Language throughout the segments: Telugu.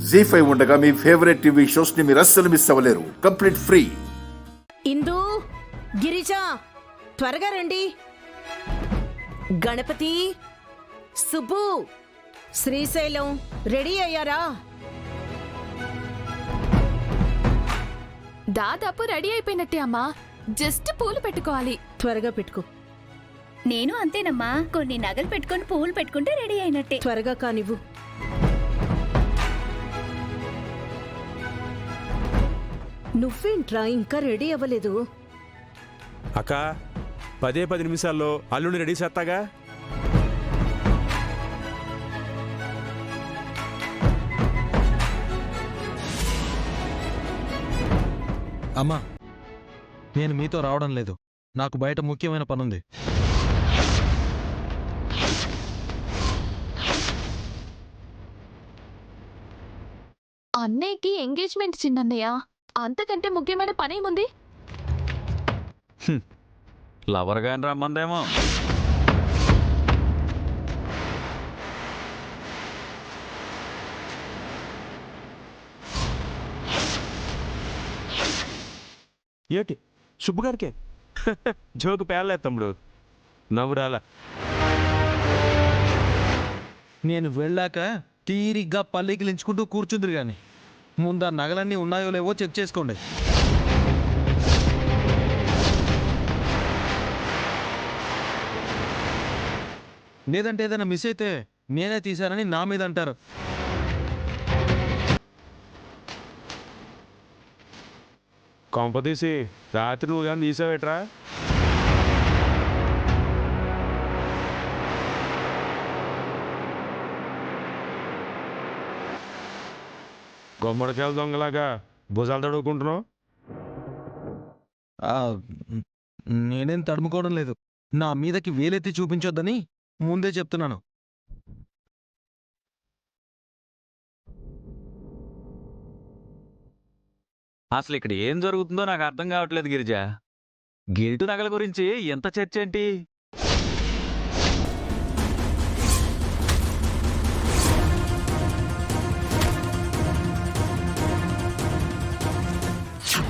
జీ5 ఉండగా మీ ఫేవరెట్ టీవీ షోస్ ని మీరు అస్సలు మిస్ అవ్వలేరు. Complete free. ఇందు, గిరిజ, త్వరగా రండి. గణపతి, సుబ్బు, శ్రీశైలం రెడీ అయ్యారా? దాదాపు రెడీ అయిపోయినట్టే అమ్మా. జస్ట్ పూలు పెట్టుకోవాలి. త్వరగా పెట్టుకో. నేను అంతేనమ్మా, కొన్ని నగలు పెట్టుకొని పువ్వులు పెట్టుకుంటే రెడీ అయినట్టే. త్వరగా కానివ్వు. నువ్వేంట్రా ఇంకా రెడీ అవ్వలేదు? అక్క 10 నిమిషాల్లో అల్లుని రెడీ చేస్తాగా. అమ్మా, నేను మీతో రావడం లేదు. నాకు బయట ముఖ్యమైన పనుంది. అన్నయ్యకి ఎంగేజ్మెంట్ చిన్నన్నయ్య, అంతకంటే ముఖ్యమైన పనేముంది? లవర్ గాని రమ్మందేమో. ఏటి సుబ్బుగారికే జోకు పేర్లేదు తమ్ముడు, నవ్వురాలా. నేను వెళ్ళాక తీరిగ్గా పల్లికిలించుకుంటూ కూర్చుందిరు గాని ముందు ఆ నగలన్నీ ఉన్నాయో లేవో చెక్ చేసుకోండి. లేదంటే ఏదైనా మిస్ అయితే నేనే తీశానని నా మీద అంటారు. కొంపతీసి రాత్రి నువ్వు కానీ తీసావేట్రా? గుమ్మడికాయల దొంగలాగా భుజాలు తడువుకుంటున్నావు. ఆ, నేనేం తడుముకోవడం లేదు. నా మీదకి వేలెత్తి చూపించొద్దని ముందే చెప్తున్నాను. అసలు ఇక్కడ ఏం జరుగుతుందో నాకు అర్థం కావట్లేదు గిరిజ. గిల్టు నగల గురించి ఎంత చర్చ ఏంటి?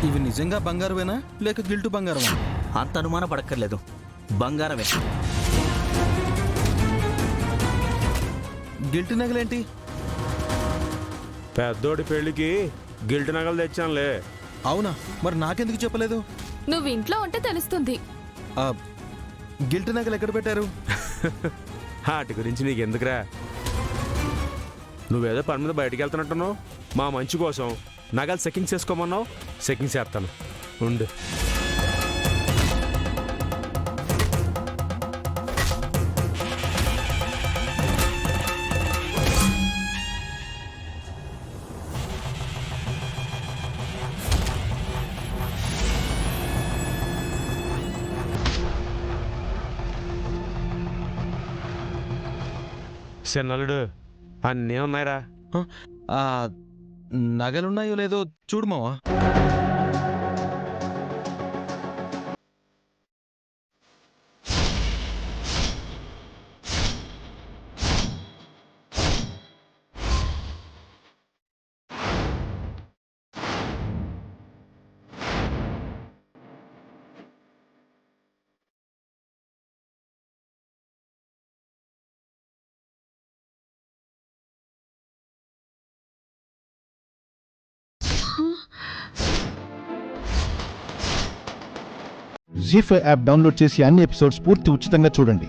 ఇవి నిజంగా బంగారమేనా లేక గిల్టు బంగారమా? అంత అనుమాన పడక్కర్లేదు, బంగారమే. గిల్టు నగలేంటి? పెద్దోడి పెళ్లికి గిల్ట్ నగలు తెచ్చానులే. అవునా, మరి నాకెందుకు చెప్పలేదు? నువ్వు ఇంట్లో ఉంటే తెలుస్తుంది. ఆ గిల్టు నగలు ఎక్కడ పెట్టారు? వాటి గురించి నీకెందుకురా? నువ్వేదో పని మీద బయటికి వెళ్తున్నట్టున్నావు. మా మంచి కోసం నగలు సెకింగ్ చేసుకోమన్నావు, సెకింగ్ చేస్తాను ఉండు. చిన్నలుడు అన్నీ ఉన్నాయిరా. ఆ నగలున్నాయో లేదో చూడు మావా. జీ5 యాప్ డౌన్లోడ్ చేసి అన్ని ఎపిసోడ్స్ పూర్తి ఉచితంగా చూడండి.